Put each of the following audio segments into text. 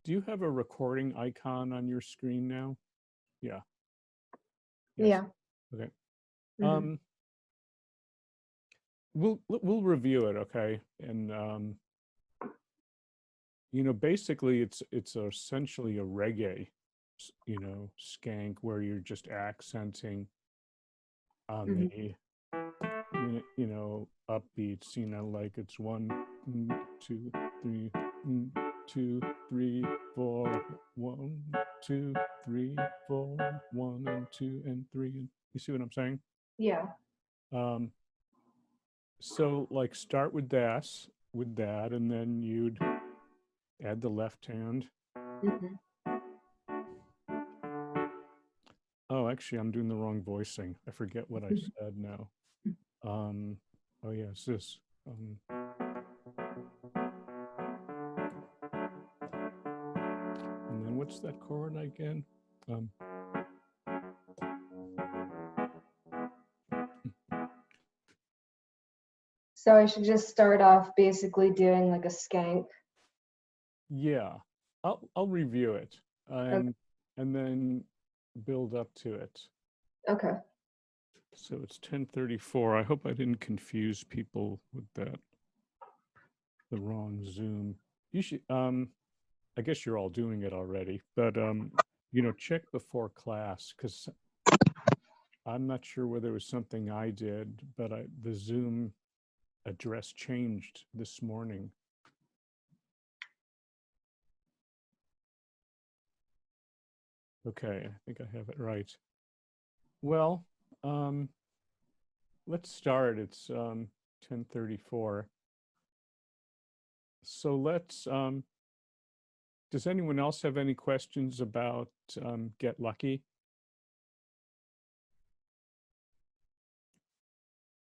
Do you have a recording icon on your screen now? Yeah. Yes. Yeah. Okay. Mhm. We'll review it, okay? And basically it's essentially a reggae, skank where you're just accenting on Mhm. the upbeats, like it's 2, 3, 2, 3, 4, 1, 2, 3, 4, 1 and 2 and 3. You see what I'm saying? Yeah. Um, so like start with that, and then you'd add the left hand. Mhm. Oh, actually, I'm doing the wrong voicing. I forget what I said now. Oh yeah, it's this. And then what's that chord again? So I should just start off basically doing like a skank. Yeah, I'll review it Okay. and then build up to it. Okay. So it's 10:34. I hope I didn't confuse people with the wrong Zoom. You should I guess you're all doing it already, but check before class because I'm not sure whether it was something I did, but the Zoom address changed this morning. Okay, I think I have it right. Well, let's start. It's 10:34. So let's does anyone else have any questions about Get Lucky?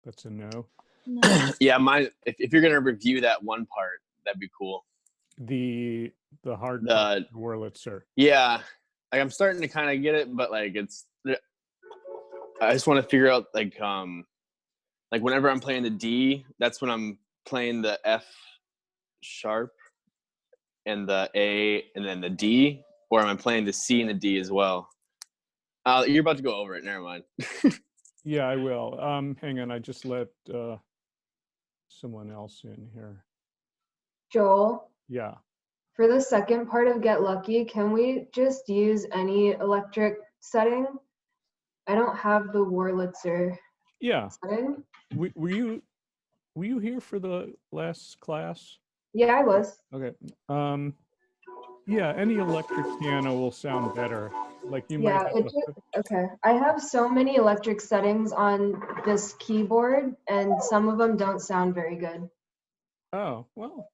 That's a no. Yeah, mine. If you're gonna review that one part, that'd be cool. The hard part, the Wurlitzer. Yeah, like I'm starting to kind of get it, but like I just want to figure out like whenever I'm playing the D, that's when I'm playing the F sharp and the A and then the D, or am I playing the C and the D as well? You're about to go over it. Never mind. Yeah, I will. Hang on, I just let someone else in here. Joel, Yeah. for the second part of Get Lucky, can we just use any electric setting? I don't have the Wurlitzer Yeah. setting. Were you here for the last class? Yeah, I was. Okay. Yeah, any electric piano will sound better. Like you might Yeah, have okay. I have so many electric settings on this keyboard, and some of them don't sound very good. Oh, well,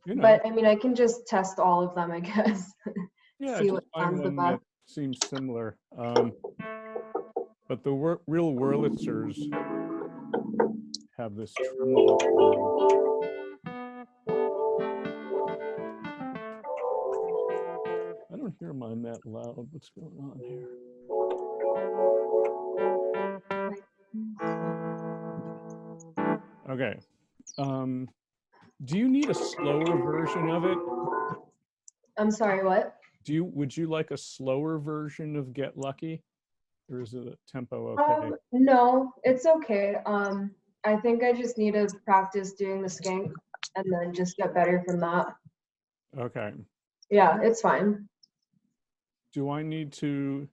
But I mean, I can just test all of them, I guess. Yeah, See just what find sounds the one that best. seems similar. But the real Wurlitzers have this tremolo. I don't hear mine that loud. What's going on here? Okay. Do you need a slower version of it? I'm sorry, what? Would you like a slower version of Get Lucky? Or is it a tempo okay? No, it's okay. I think I just need to practice doing the skank and then just get better from that. Okay. Yeah, it's fine. Do I need to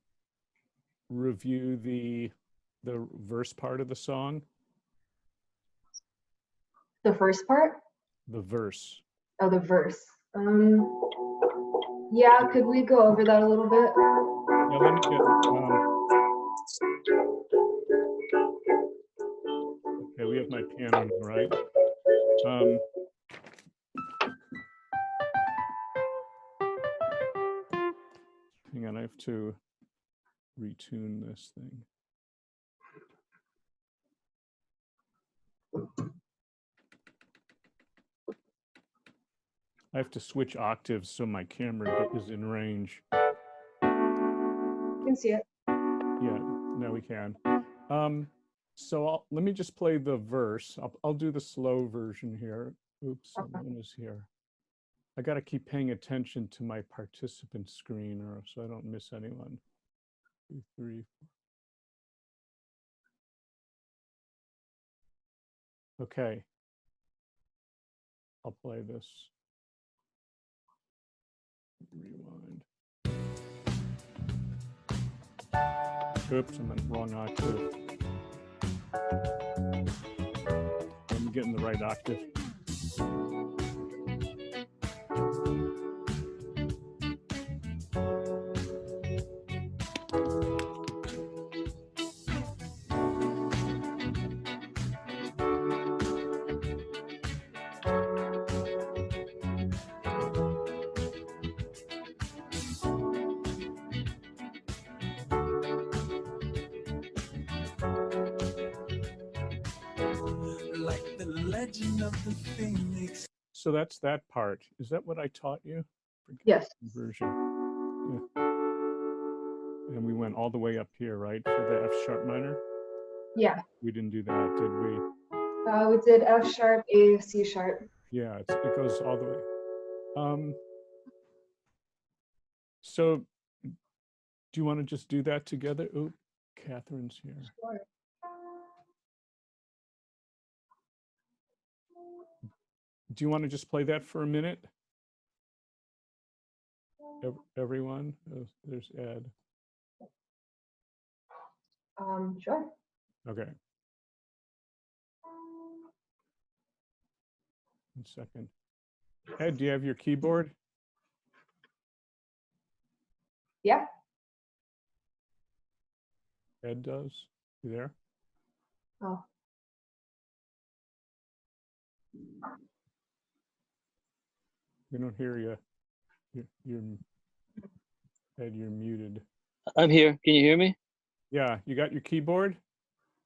review the verse part of the song? The first part? The verse. Oh, the verse. Yeah, could we go over that a little bit? Yeah, let me get okay, we have my piano now, right? Hang on, I have to retune this thing. I have to switch octaves so my camera is in range. You can see it. Yeah, now we can. So let me just play the verse. I'll do the slow version here. Oops, someone is here. I got to keep paying attention to my participant screen or so I don't miss anyone. 2, 3, 4. Okay. I'll play this. Rewind. Oops, I'm in the wrong octave. I'm getting the right octave. Like the legend of the phoenix. So that's that part. Is that what I taught you? Forget Yes. the version. Yeah. And we went all the way up here, right, for the F sharp minor? Yeah. We didn't do that, did we? We did F sharp, A, C sharp. Yeah, it goes all the way. So do you want to just do that together? Oh, Catherine's here. Sure. Do you want to just play that for a minute? Everyone? Oh, there's Ed. Sure. Okay. 1 second. Ed, do you have your keyboard? Yeah. Ed does. You there? Oh. We don't hear you. You're Ed, you're muted. I'm here. Can you hear me? Yeah, you got your keyboard?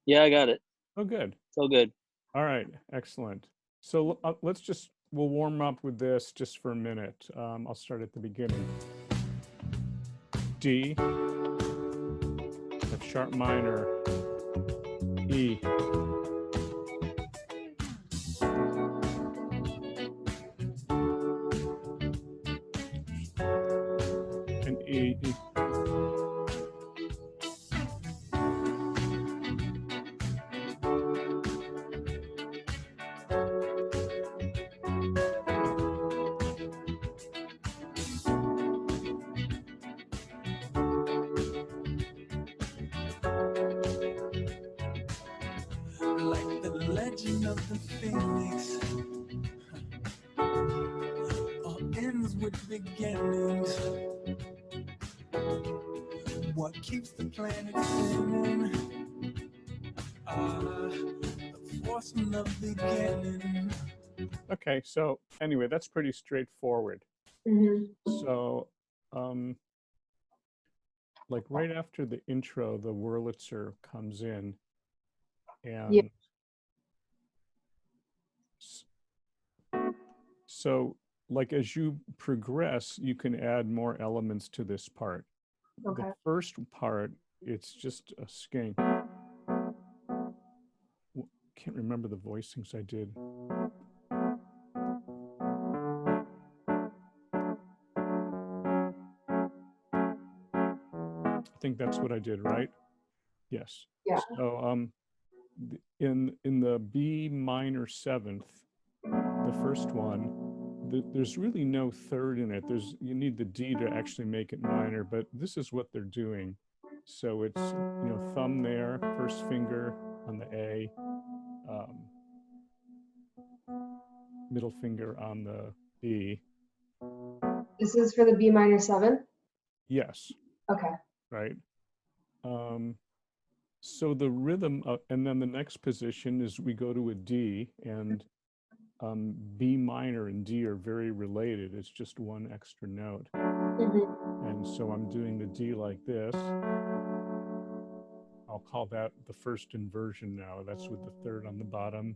Yeah, I got it. Oh, good. It's all good. All right, excellent. So we'll warm up with this just for a minute. I'll start at the beginning. D, F sharp minor, E, and E. Like the legend of the phoenix. All ends with beginnings. What keeps the planet spinning? The force from the beginning. Okay, so anyway, that's pretty straightforward. Mm-hmm. So, like right after the intro, the Wurlitzer comes in, and Yeah. So like as you progress, you can add more elements to this part. Okay. The first part, it's just a skank. Can't remember the voicings I did. I think that's what I did, right? Yes. Yeah. So in the B minor 7th, the first one, there's really no third in it. You need the D to actually make it minor, but this is what they're doing. So it's, thumb there, first finger on the A, middle finger on the B. This is for the B minor 7? Yes. Okay. Right. So the rhythm, and then the next position is we go to a D, and B minor and D are very related. It's just one extra note. Mm-hmm. And so I'm doing the D like this. I'll call that the first inversion now. That's with the third on the bottom.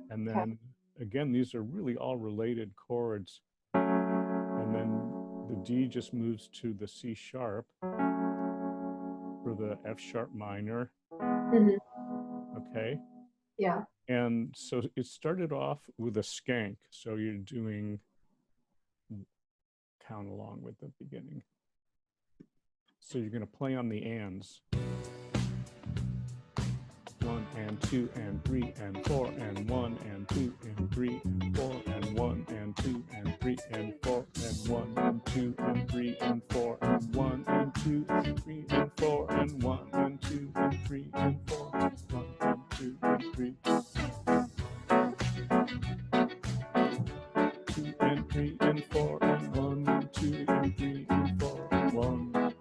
And then again, these are really all related chords. And then the D just moves to the C sharp for the F sharp minor. Mm-hmm. Okay. Yeah. And so it started off with a skank. So you're doing count along with the beginning. So you're going to play on the ands. 1 and 2 and 3 and 4 and 1 and 2 and 3 and 4 and 1 and 2 and 3 and 4 and 1 and 2 and 3 and 4 and 1 and 2 and 3 and 4 and 1 and 2 and 3 and 4 and 1 and 2 and 3. 2 and 3 and 4 and 1 and 2 and 3 and 4 and 1.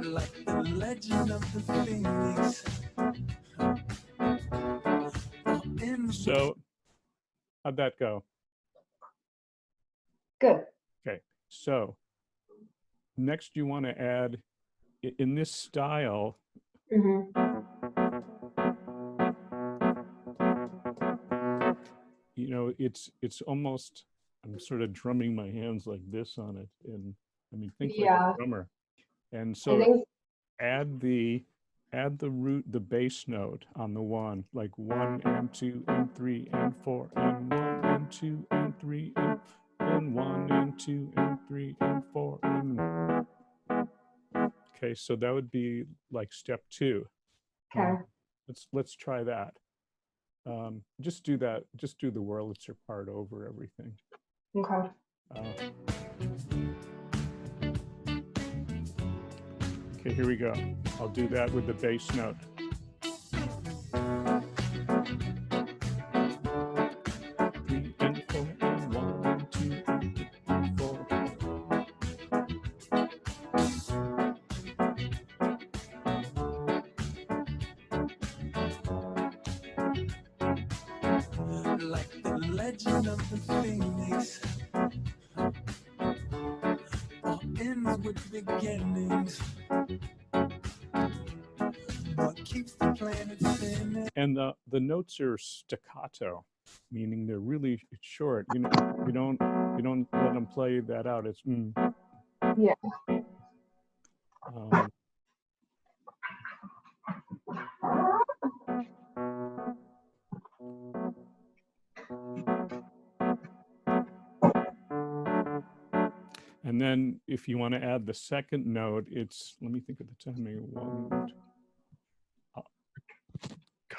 Like the legend of the phoenix. So, how'd that go? Good. Okay, so next you want to add, in this style, Hmm. you know, it's almost, I'm sort of drumming my hands like this on it, and I mean, think like Yeah. a drummer. And I so think, add the root, the bass note on the 1, like 1 and 2 and 3 and 4 and 1 and 2 and 3 and 1 and 2 and 3 and 4 and. Okay, so that would be like step 2. okay. Let's try that. Just do that. Just do the Wurlitzer part over everything. Okay. Okay, here we go. I'll do that with the bass note. Three and 4 and 1 and 2 and 4. Like the legend of the phoenix. All ends with beginnings. What keeps the planet spinning? And the notes are staccato, meaning they're really short. You know, you don't let them play that out. It's Yeah. And then if you want to add the second note, it's, let me think of the timing.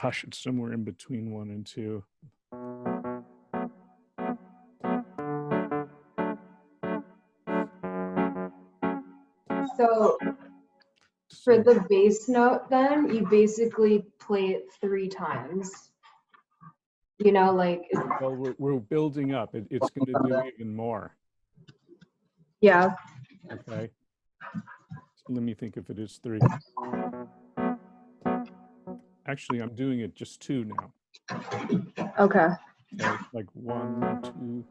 Gosh, it's somewhere in between 1 and 2. So for the bass note, then you basically play it 3 times. You know, like, Well, we're building up. It's going to do even more. yeah. Okay. Let me think if it is 3. Actually, I'm doing it just 2 now. Okay. Okay, like 1, 2.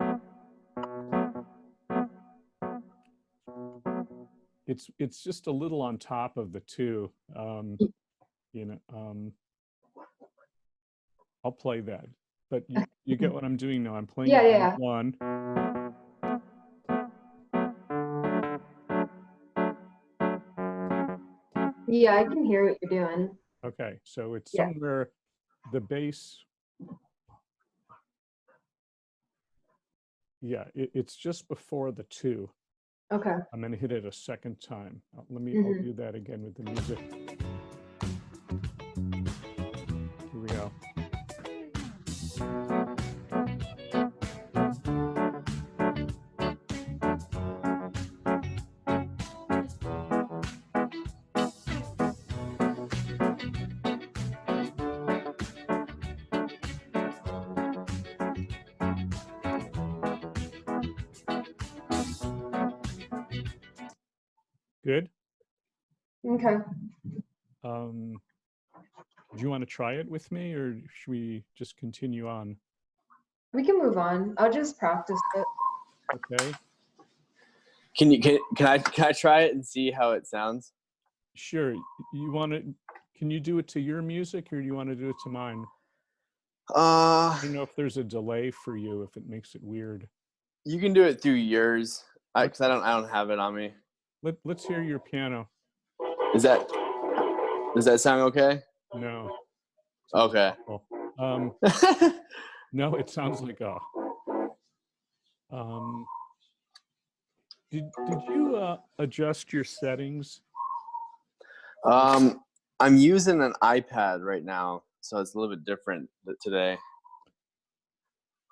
It's just a little on top of the 2. You know, I'll play that, but you get what I'm doing now. I'm playing Yeah. 1. Yeah, I can hear what you're doing. Okay, so it's Yeah. somewhere, the bass. Yeah, it's just before the 2. Okay. I'm going to hit it a second time. I'll Mhm. do that again with the music. Here we go. Good. Okay. Do you want to try it with me, or should we just continue on? We can move on. I'll just practice it. Okay. Can I try it and see how it sounds? Sure. You want to? Can you do it to your music, or do you want to do it to mine? I don't know if there's a delay for you, if it makes it weird. You can do it through yours, because I don't have it on me. Let's hear your piano. Does that sound okay? No. Okay. Well, no, it sounds like a. Did you adjust your settings? I'm using an iPad right now, so it's a little bit different today.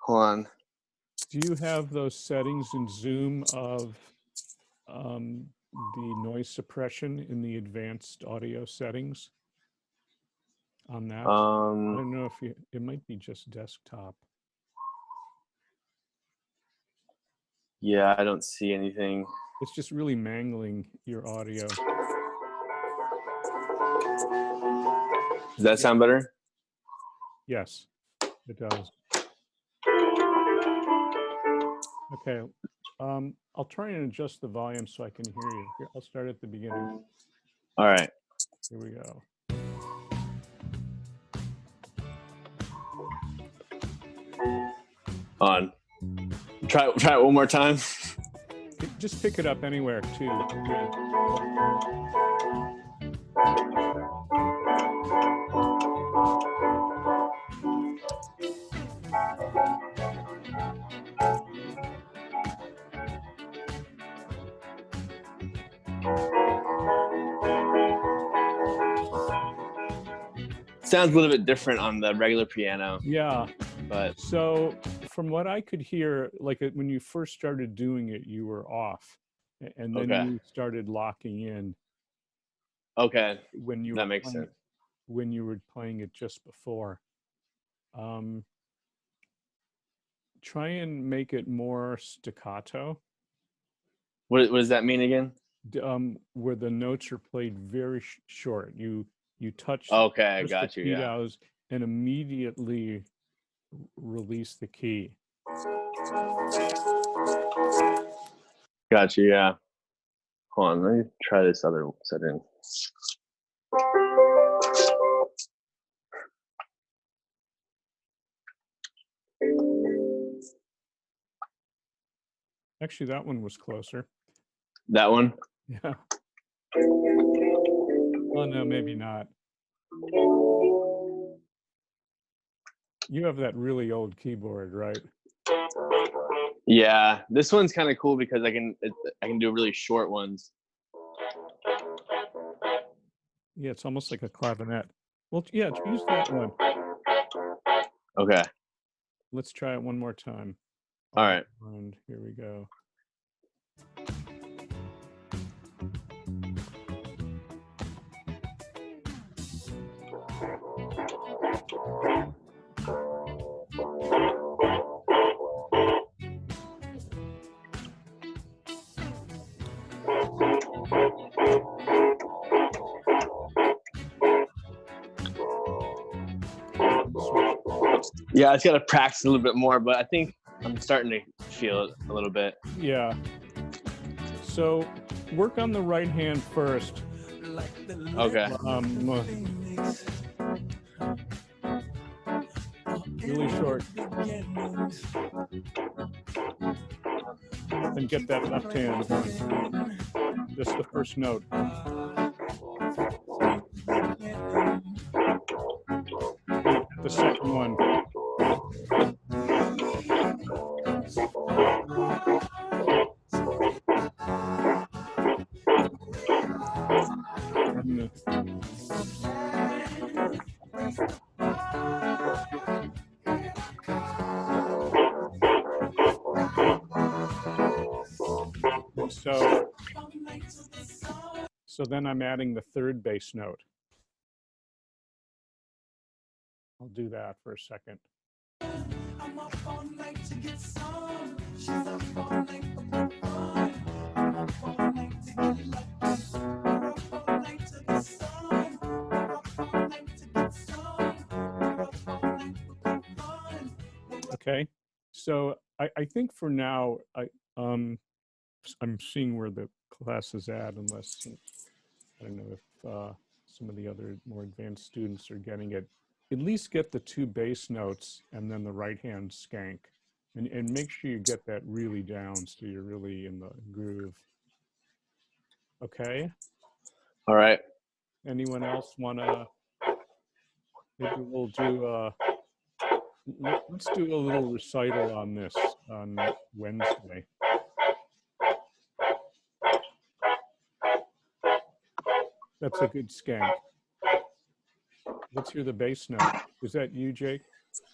Hold on. Do you have those settings in Zoom of the noise suppression in the advanced audio settings on that? I don't know if it might be just desktop. Yeah, I don't see anything. It's just really mangling your audio. Does that sound better? Yes, it does. Okay, I'll try and adjust the volume so I can hear you. Here, I'll start at the beginning. All right. Here we go. On. Try it one more time. Just pick it up anywhere too. Sounds a little bit different on the regular piano, Yeah. but So from what I could hear, like when you first started doing it, you were off, and then Okay. you started locking in okay, when you that were makes playing, sense. when you were playing it just before. Try and make it more staccato, What does that mean again? where the notes are played very short. You touch Okay, just got the you. key Yeah, downs and immediately release the key. got you. Yeah. Hold on, let me try this other setting. Actually, that one was closer. That one. Yeah. Oh no, maybe not. You have that really old keyboard, right? Yeah, this one's kind of cool because I can do really short ones. Yeah, it's almost like a clavinet. Well, yeah, use that one. Okay. Let's try it one more time. All right. And here we go. Yeah, I just gotta practice a little bit more, but I think I'm starting to feel it a little bit. Yeah. So work on the right hand first. Okay. Really short. Then get that left hand going. Just the first note. The second one. So then I'm adding the third bass note. I'll do that for a second. Okay, so I think for now I'm seeing where the class is at, unless I don't know if some of the other more advanced students are getting it. At least get the two bass notes and then the right hand skank, and make sure you get that really down so you're really in the groove. Okay. All right. Anyone else want to maybe we'll do let's do a little recital on this on Wednesday. That's a good skank. Let's hear the bass note. Is that you, Jake?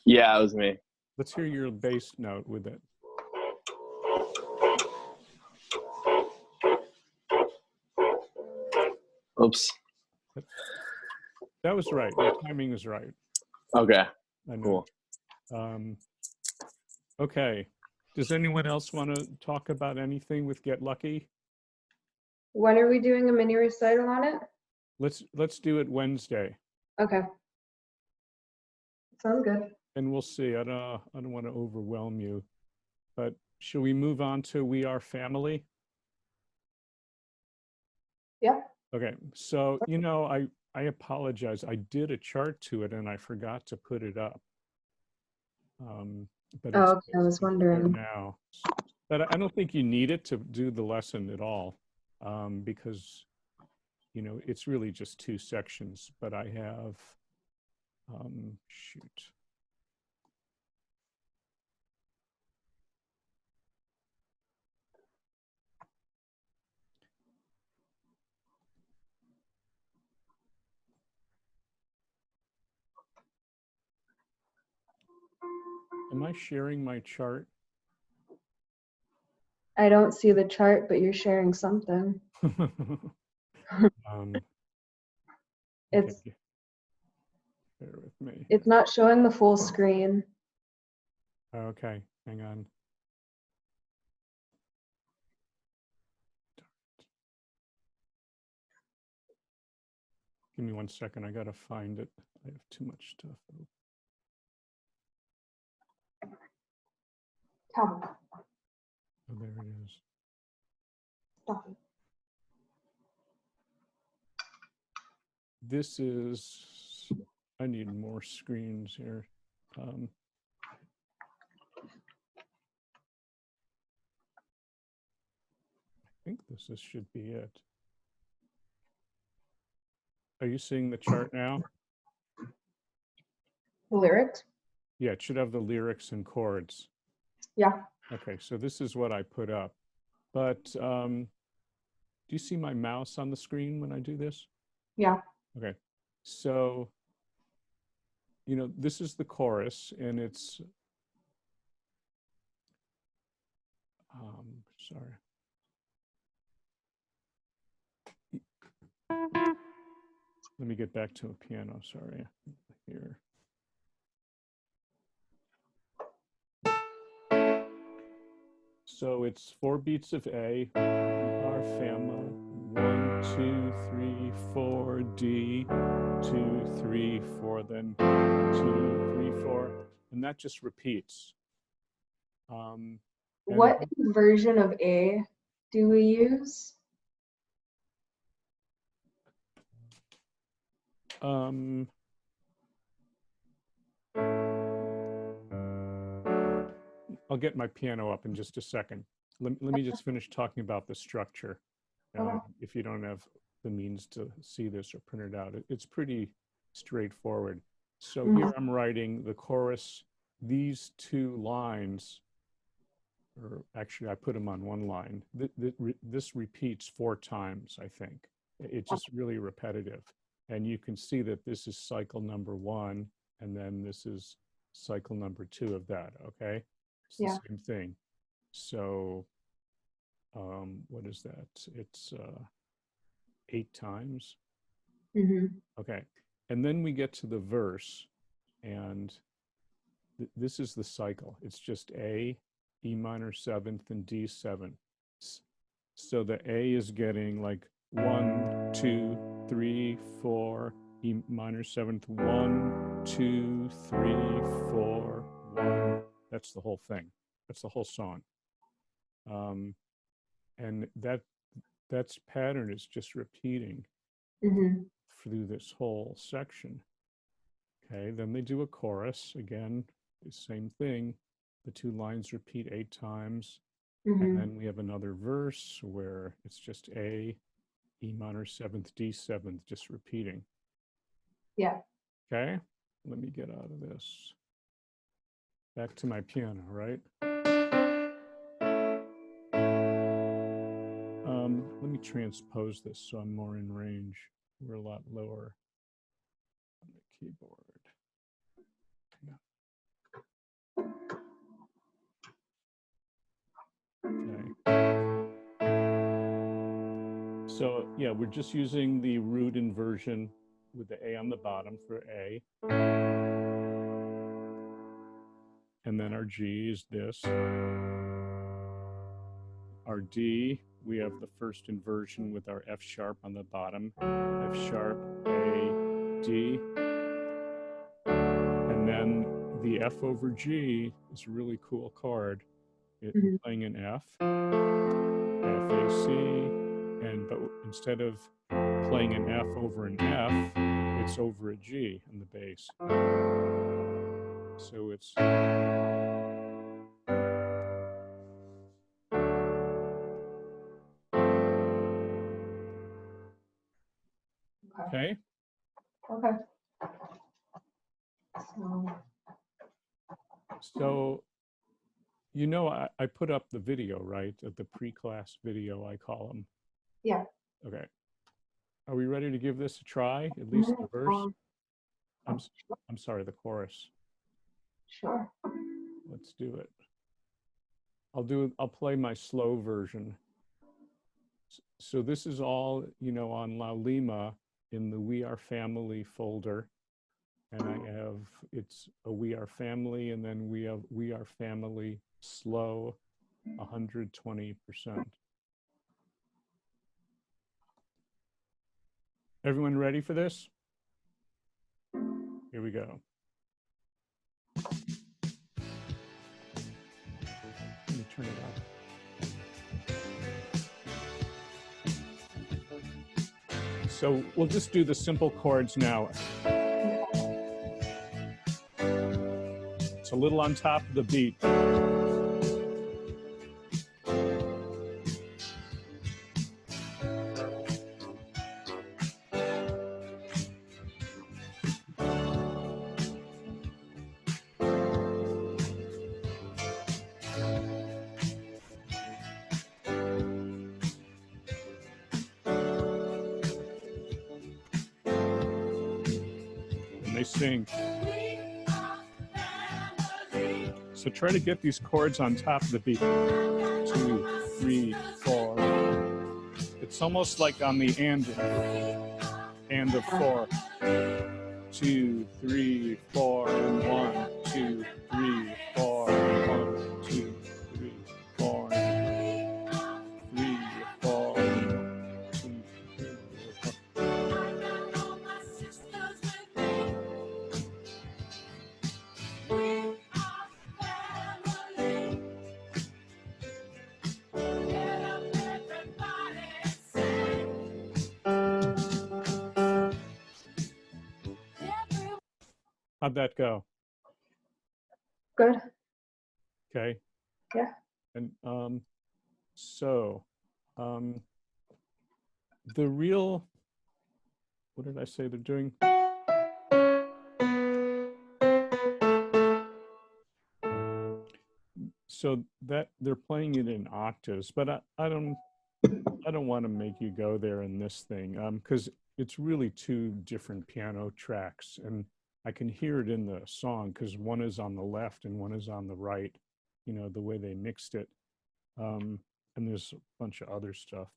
Yeah, it was me. Let's hear your bass note with it. Oops. That was right. Your timing is right. Okay. I know. Cool. Okay. Does anyone else want to talk about anything with Get Lucky? When are we doing a mini recital on it? Let's do it Wednesday, Okay. Sounds good. and we'll see. I don't want to overwhelm you, but shall we move on to We Are Family? Yeah. Okay. So I apologize. I did a chart to it and I forgot to put it up. But Oh, it's okay. I was there wondering. now. But I don't think you need it to do the lesson at all, because it's really just 2 sections. But I have shoot. Am I sharing my chart? I don't see the chart, but you're sharing something. It's Okay. Bear with me. it's not showing the full screen. Okay, hang on. Give me 1 second. I gotta find it. I have too much stuff. Come Oh, there it is. stop it. This is, I need more screens here. I think this should be it. Are you seeing the chart now? The lyrics? Yeah, it should have the lyrics and chords. Yeah. Okay, so this is what I put up. But do you see my mouse on the screen when I do this? Yeah. Okay, so, this is the chorus, and it's, sorry. Let me get back to a piano, sorry, here. So it's 4 beats of A, our family, 1, 2, 3, 4, D, 2, 3, 4, then 2, 3, 4, and that just repeats. What version of A do we use? I'll get my piano up in just a second. Let me just finish talking about the structure. If you don't have the means to see this or print it out, it's pretty straightforward. So here I'm writing the chorus. These 2 lines, or actually I put them on 1 line. This repeats 4 times, I think. It's just really repetitive. And you can see that this is cycle number 1, and then this is cycle number 2 of that, okay? It's the same thing. So what is that? It's 8 times. Okay, and then we get to the verse, and this is the cycle. It's just A, E minor 7th, and D 7. So the A is getting like 1, 2, 3, 4, E minor 7th, 1, 2, 3, 4, 1. That's the whole thing. That's the whole song. And that's pattern is just repeating through this whole section. Okay, then they do a chorus. Again, the same thing. The 2 lines repeat 8 times. And then we have another verse where it's just A, E minor 7th, D 7th, just repeating. Yeah. Okay, let me get out of this. Back to my piano, right? Let me transpose this so I'm more in range. We're a lot lower on the keyboard. Okay. So yeah, we're just using the root inversion with the A on the bottom for A. And then our G is this. Our D, we have the first inversion with our F sharp on the bottom. F sharp, A, D. And then the F over G is a really cool chord. We're playing an F, F, A, C, but instead of playing an F over an F, it's over a G in the bass. So it's okay. Okay. So, you know, I put up the video, right? At the pre-class video, I call them. Yeah. Okay. Are we ready to give this a try? At least the verse? I'm sorry, the chorus. Sure. Let's do it. I'll play my slow version. So this is all, you know, on Laulima in the We Are Family folder. And I have, it's a We Are Family, and then we have We Are Family slow 120%. Everyone ready for this? Here we go. Let me turn it up. So we'll just do the simple chords now. It's a little on top of the beat. And they sing. So try to get these chords on top of the beat. 2, 3, 4. It's almost like on the and of 4. 2, 3, 4, and 1, 2, 3, 4, 1, 2, 3, 4, 3, 4, 2, 3, 4. How'd that go? Good. Okay. Yeah. And the real, what did I say they're doing? So that they're playing it in octaves, but I don't want to make you go there in this thing, because it's really two different piano tracks, and I can hear it in the song because one is on the left and one is on the right, you know, the way they mixed it. And there's a bunch of other stuff.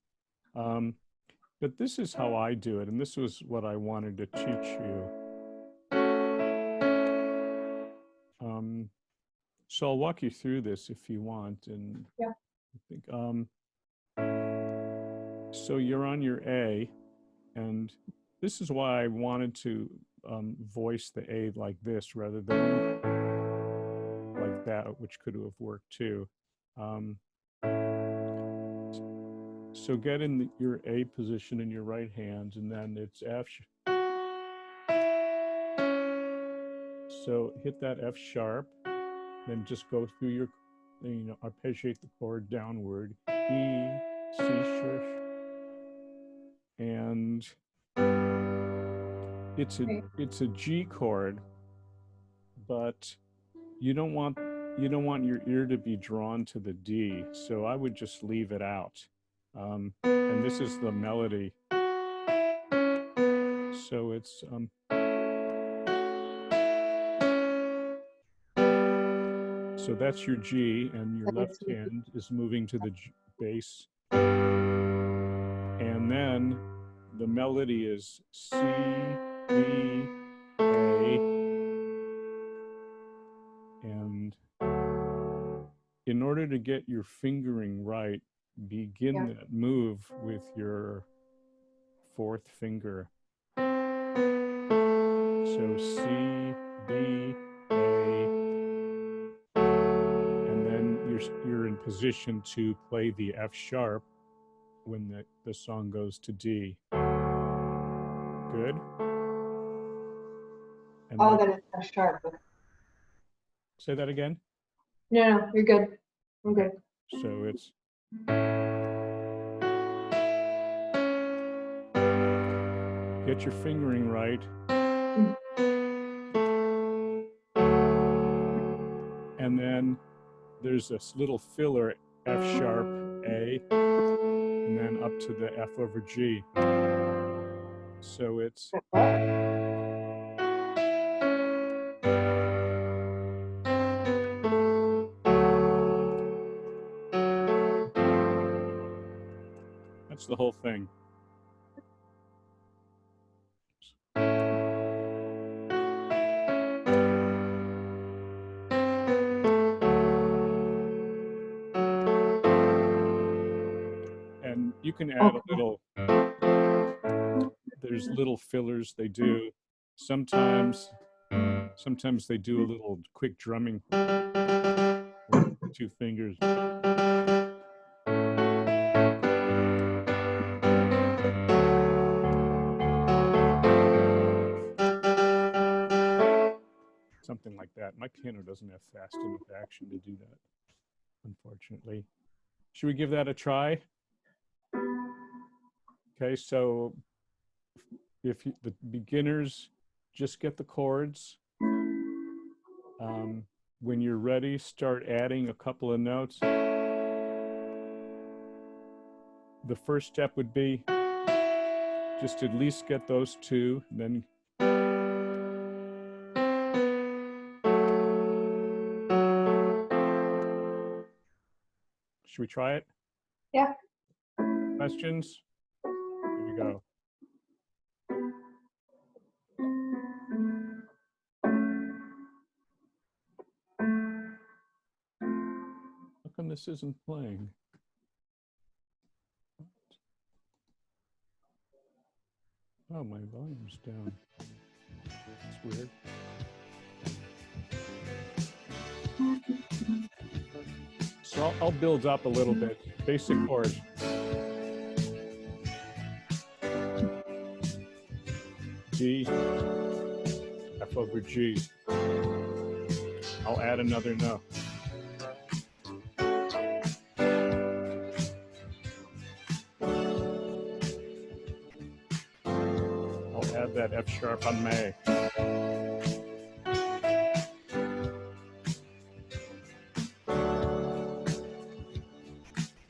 But this is how I do it, and this was what I wanted to teach you. So I'll walk you through this if you want. And yeah. I think, so you're on your A, and this is why I wanted to voice the A like this rather than like that, which could have worked too. So get in your A position in your right hand, and then it's F. So hit that F sharp, then just go through your, you know, arpeggiate the chord downward. E, C sharp, and it's a G chord, but you don't want your ear to be drawn to the D, so I would just leave it out. And this is the melody. So it's so that's your G, and your left hand is moving to the bass. And then the melody is C, B, A, and in order to get your fingering right, begin that move with your fourth finger. So C, B, A, and then you're in position to play the F sharp when the song goes to D. Good? And Oh, then, that is F sharp. say that again? No, you're good. I'm good. So it's get your fingering right. And then there's this little filler F sharp A, and then up to the F over G. So it's that's the whole thing. And you can add a little, there's little fillers they do. Sometimes they do a little quick drumming with 2 fingers. Something like that. My piano doesn't have fast enough action to do that, unfortunately. Should we give that a try? Okay, so if the beginners, just get the chords. When you're ready, start adding a couple of notes. The first step would be just at least get those 2, then should we try it? Yeah. Questions? Here we go. How come this isn't playing? Oh, my volume's down. That's weird. So I'll build up a little bit. Basic chords. G, F over G. I'll add another note. I'll add that F sharp on May.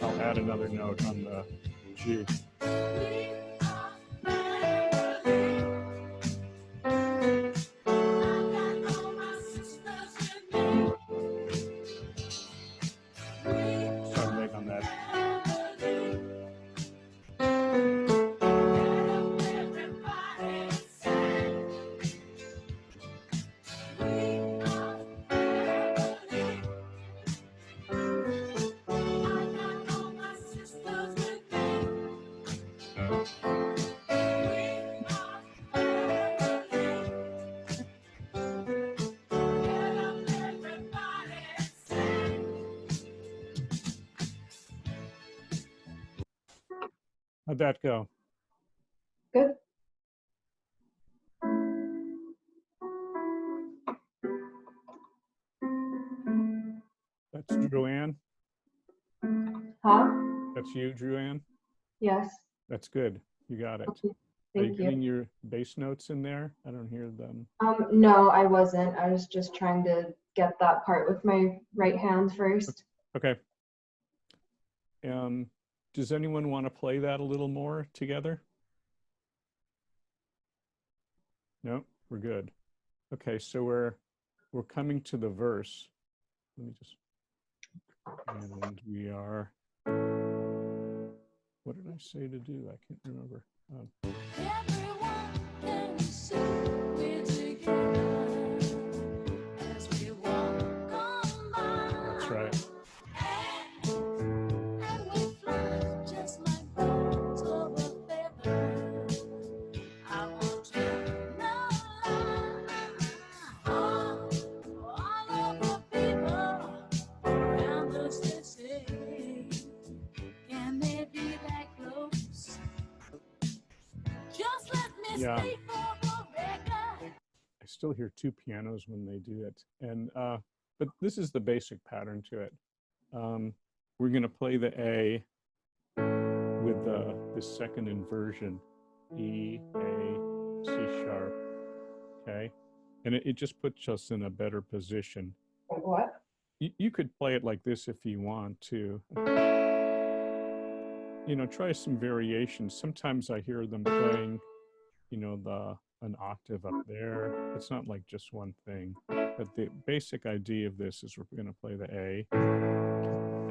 I'll add another note on the G. Sorry, Meg, on that. How'd that go? Good. That's Drew Ann. Huh? That's you, Drew Ann. Yes. That's good. You got it. Okay. Are you Thank you. getting your bass notes in there? I don't hear them. No, I wasn't. I was just trying to get that part with my right hand first. Okay. Does anyone want to play that a little more together? No, we're good. Okay, so we're coming to the verse. Let me just, and we are, what did I say to do? I can't remember. Everyone can see we're together as we walk on by. That's right. And we fly just like birds of a feather. I want to know all of the people around us that say, can they be that close? Just let me Yeah. stay for the record. I still hear two pianos when they do it. And, but this is the basic pattern to it. We're going to play the A with the second inversion, E, A, C sharp, okay? And it just puts us in a better position. Wait, what? You could play it like this if you want to. You know, try some variations. Sometimes I hear them playing, you know, an octave up there. It's not like just one thing. But the basic idea of this is we're going to play the A,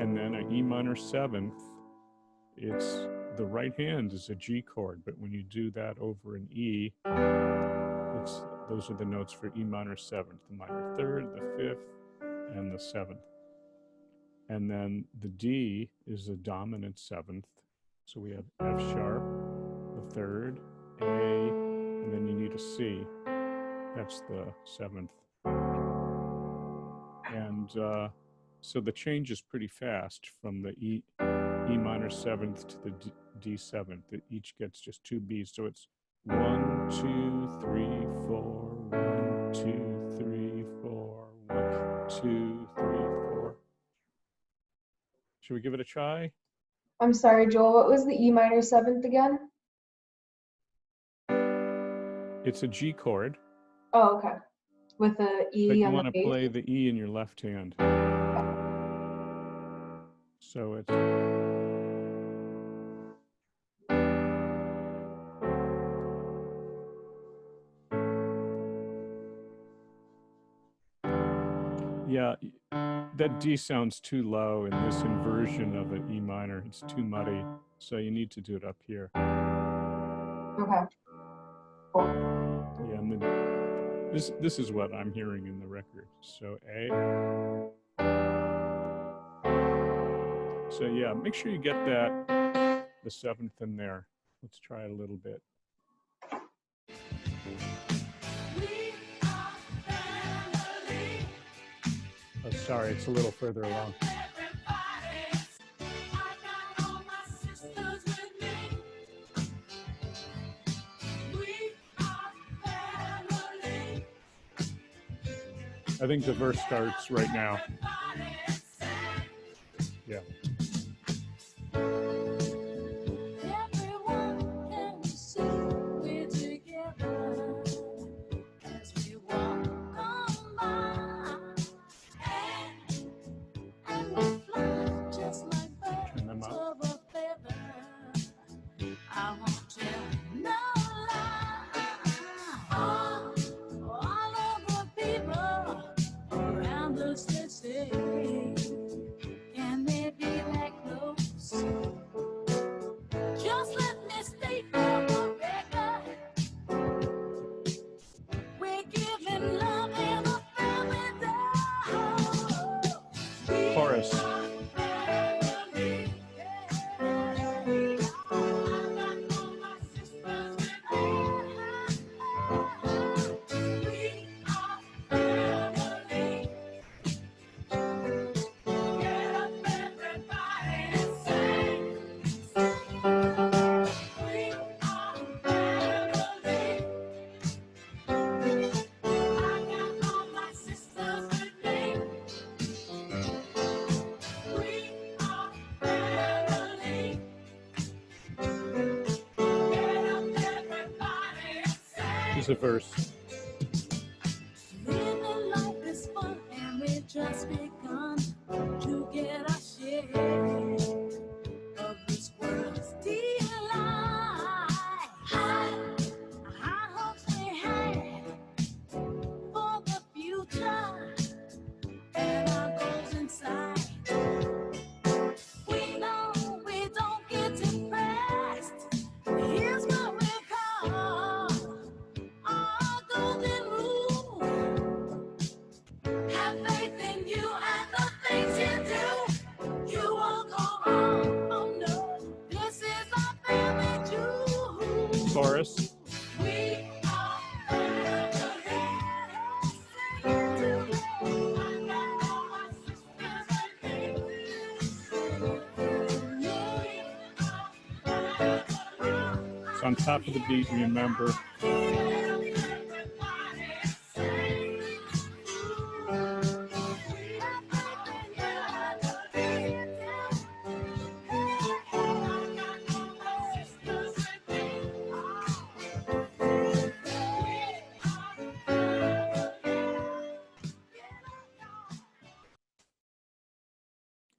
and then an E minor seventh. It's the right hand is a G chord, but when you do that over an E, those are the notes for E minor seventh, the minor third, the fifth, and the seventh. And then the D is a dominant seventh. So we have F sharp, the third, A, and then you need a C. That's the seventh. And so the change is pretty fast from the E minor seventh to the D seventh. It each gets just two Bs. So it's 1, 2, 3, 4, 1, 2, 3, 4, 1, 2, 3, 4. Should we give it a try? I'm sorry, Joel. What was the E minor seventh again? It's a G chord, Oh, okay. With a but E you on want the to bass. play the E in your left hand. So it's yeah, that D sounds too low in this inversion of an E minor. It's too muddy, so you need to do it up here. Okay. Cool. Yeah, and then this is what I'm hearing in the record. So A. So yeah, make sure you get the seventh in there. Let's try it a little bit. We are family. Oh, sorry, it's a little further along. Everybody. I got all my sisters with me. We are family. I think the verse starts right now. Everybody say, Yeah. everyone can see we're together as we walk on by. And we fly just like Turn them birds up. of a feather. I won't tell no lie. All of the people around us, they say, can they be is a verse. Living life is fun and we've just begun to get our share of this world's delight. High hopes we had for the future and our goals inside. We know we don't get depressed. Here's what we call our golden rule. Have faith in you and the things you do. You won't go wrong. Oh no, this is our family jewel. Chorus. We are family. Sing it together. I got all my sisters and brothers. We are family. It's on top of the beat, remember.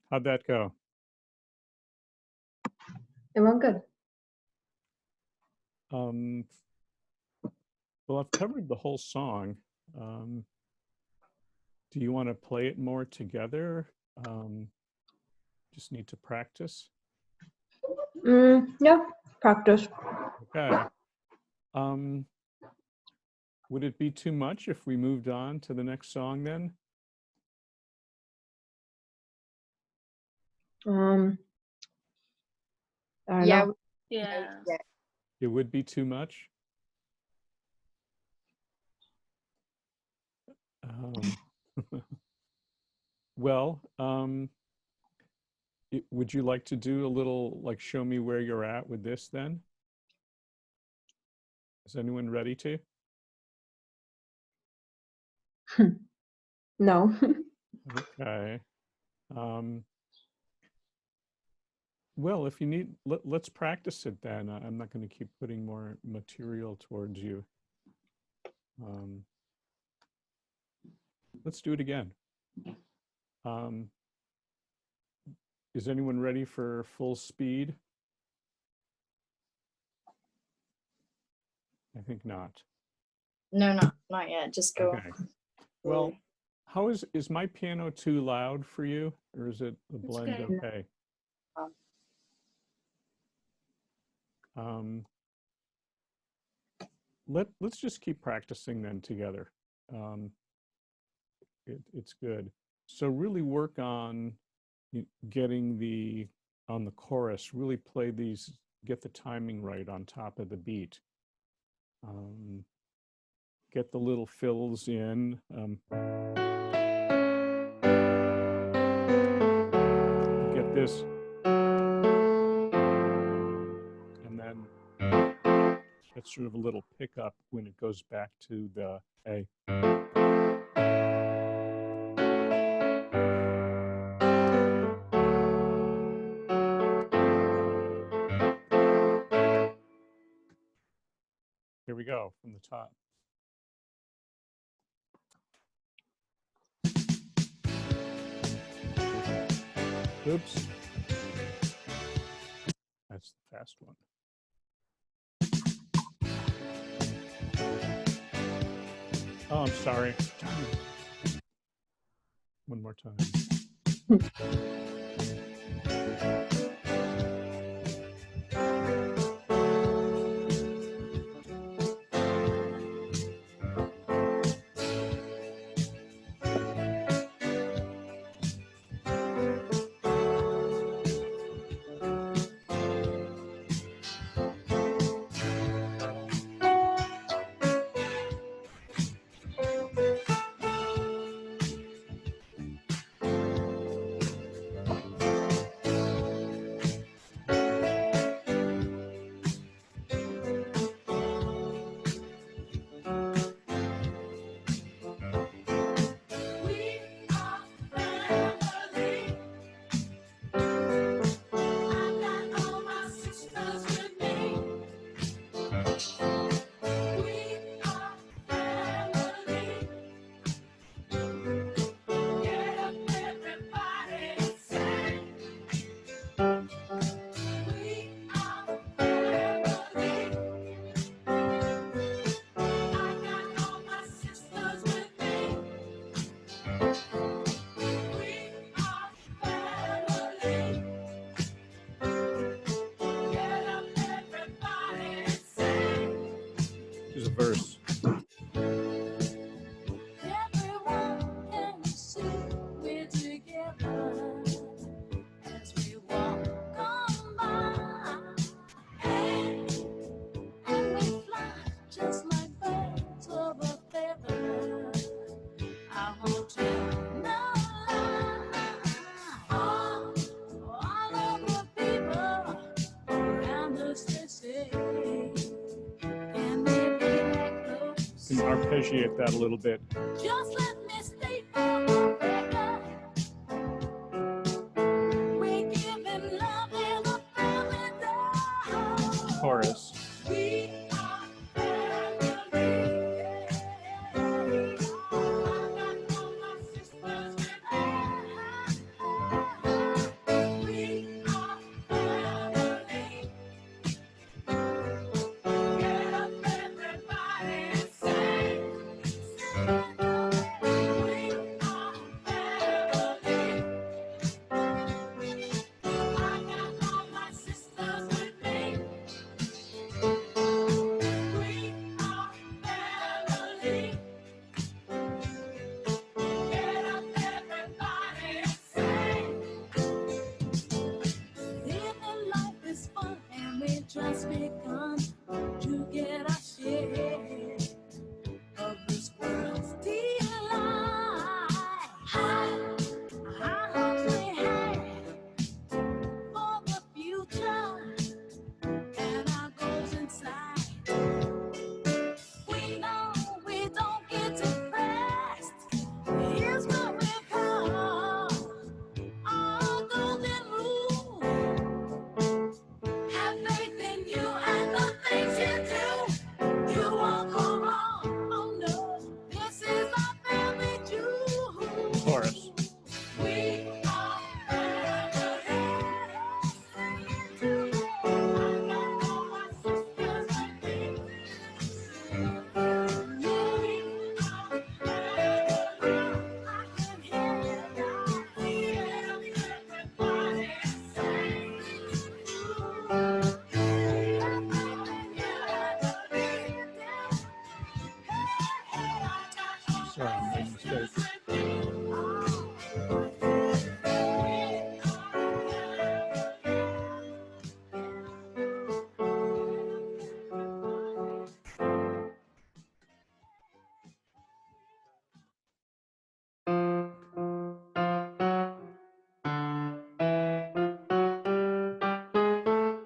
How'd that go? It went good. Well, I've covered the whole song. Do you want to play it more together? Just need to practice. Yeah, practice. Okay. Would it be too much if we moved on to the next song then? I don't Yeah, know. yeah. It would be too much? Well, would you like to do a little, like, show me where you're at with this then? Is anyone ready to? No. Okay. Well, if you need, let's practice it then. I'm not going to keep putting more material towards you. Let's do it again. Is anyone ready for full speed? I think not. No, not yet. Just go. Okay. Well, how is my piano too loud for you, or is it the blend good. okay? Let's just keep practicing then together. It's good. So really work on getting on the chorus, really play these, get the timing right on top of the beat. Get the little fills in. Get this. And then that's sort of a little pickup when it goes back to the A. Here we go from the top. Oops. That's the fast one. Oh, I'm sorry. One more time. appreciate that a little bit. Just let me state for the record, we give him love and a family dog. Chorus. We are family. I got all my sisters with me. We are family. Get up, everybody, and sing. We are family. I got all my sisters with me. We are family. Get up, everybody, and sing. Living life is fun, and we just begun to get our share of this world's delight. High we have for the future, and our goals inside. We know we don't get depressed. Here's what we call our golden rule. Have faith in you and the things you do. You won't go wrong. Oh no, this is our family jewel. Chorus. We are family. I got all my sisters with me. We are family. I can hear you now. Everybody sing. Sorry, I made a mistake.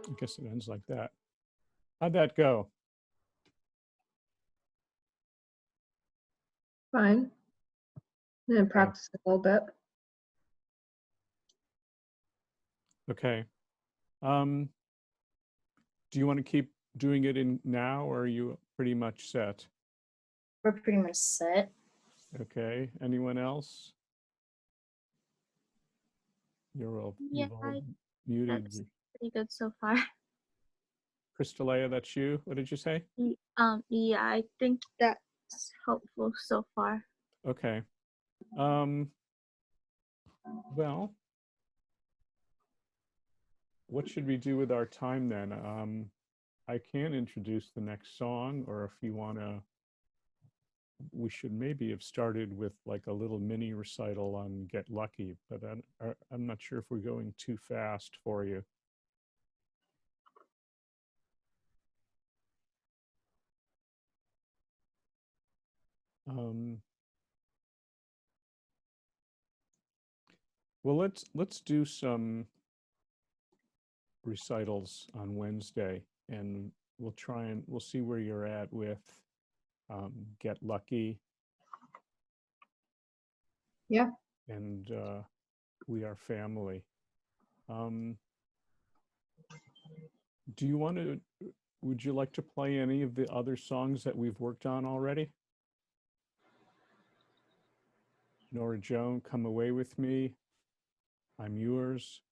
I guess it ends like that. How'd that go? Fine. I'm gonna practice a little bit. Okay. Do you want to keep doing it in now, or are you pretty much set? We're pretty much set. Okay. Anyone else? You're all, Yeah, you've all muted. that's pretty good so far. Crystalea, that's you. What did you say? Yeah, I think that's helpful so far. Okay. Well, what should we do with our time then? I can introduce the next song, or if you want to, we should maybe have started with like a little mini recital on Get Lucky, but I'm not sure if we're going too fast for you. Well, let's do some recitals on Wednesday, and we'll see where you're at with Get Lucky. Yeah. And We Are Family. Would you like to play any of the other songs that we've worked on already? Nora Joan, Come Away With Me, I'm Yours.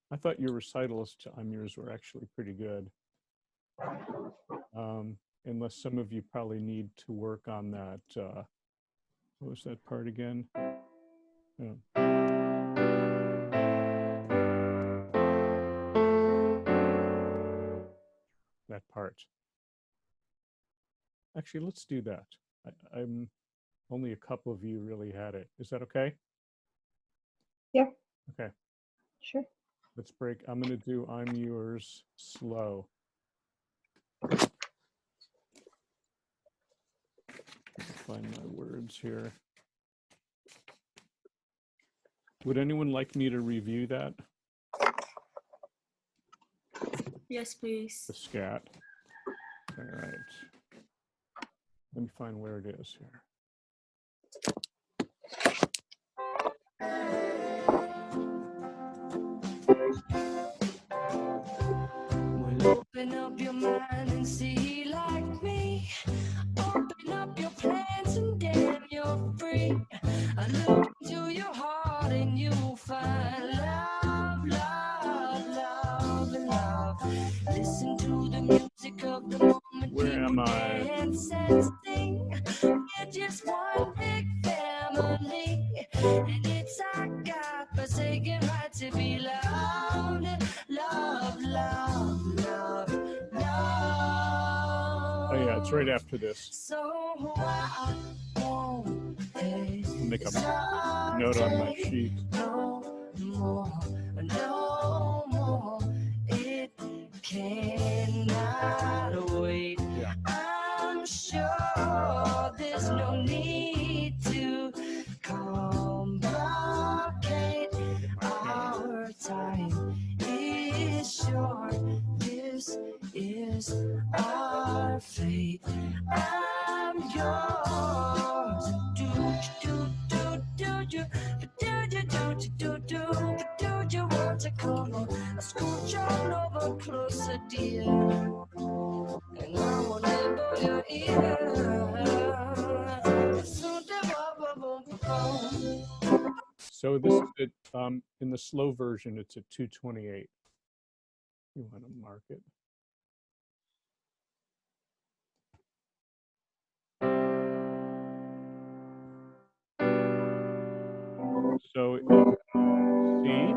I thought your recitals to I'm Yours were actually pretty good. Unless some of you probably need to work on that. What was that part again? Oh. That part. Actually, let's do that. I'm only a couple of you really had it. Is that okay? Yeah. Okay. Sure. Let's break. I'm going to do I'm Yours slow. Find my words here. Would anyone like me to review that? Yes, please. The scat. All right. Let me find where it is here. Open up your mind and see like me. Open up your plans and damn, you're free. I look into your heart and you'll find love, love, love, and love. Listen to the music of the moment. Where am People I? dance and sing. We're just one big family, and it's our God-forsaken right to be loved, love, love, love, love. Oh yeah, it's right after this. So I won't I'll make a hesitate note on my sheet. no more, no more. It cannot wait. Yeah. I'm sure there's no need to complicate. Our time is short. This is our fate. I'm yours. Do you want to come on? Scooch on over closer, dear. And I will nibble your ear. So this is it. In the slow version, it's at 228. You want to mark it. So C,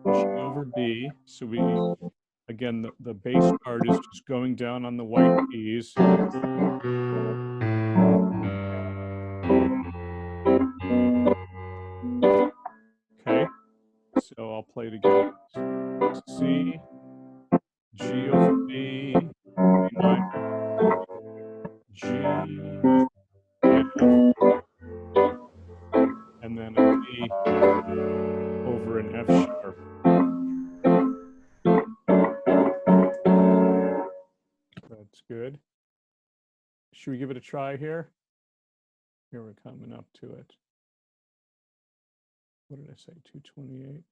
G over B. So we, again, the bass part is just going down on the white keys. Okay, so I'll play it again. C, G over B, B minor, G, F, and then a D over an F sharp. That's good. Should we give it a try here? Here we're coming up to it. What did I say? 228.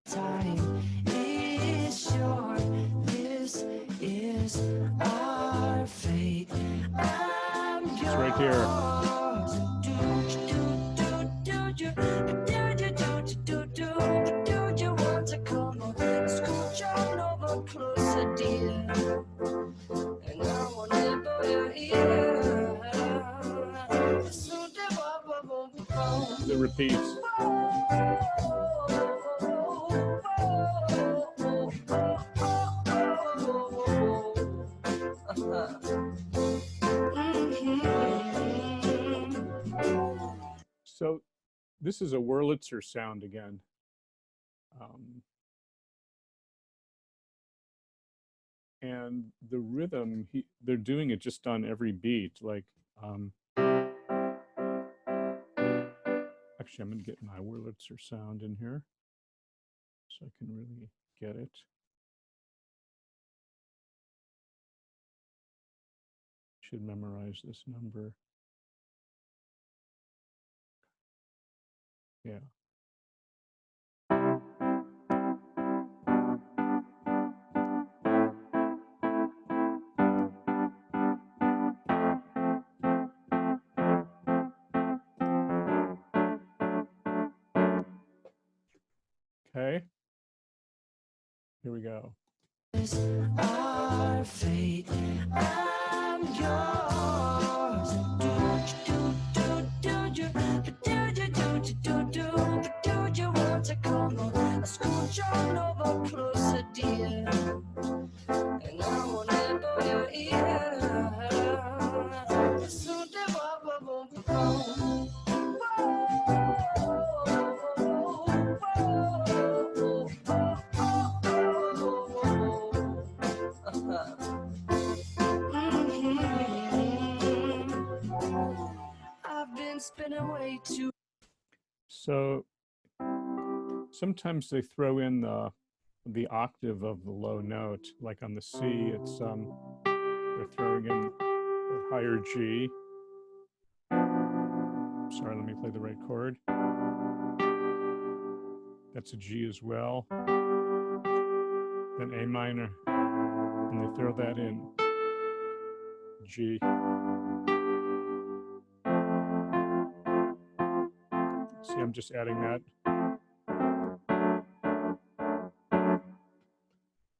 Time is short. This is our fate. I'm It's right here. Do you want to come on? Scooch on over closer, dear. And I will nibble your ear. It repeats. So this is a Wurlitzer sound again. And the rhythm, they're doing it just on every beat. Like, actually, I'm going to get my Wurlitzer sound in here so I can really get it. Should memorize this number. Yeah. Okay. Here we go. Our fate. I'm yours. Do you want to come on? Scooch on over closer, dear. And I will nibble your ear. I've been spinning way too. So sometimes they throw in the octave of the low note, like on the C, it's they're we're throwing in a higher G. Sorry, let me play the right chord. That's a G as well. Then A minor, and they throw that in G. See, I'm just adding that.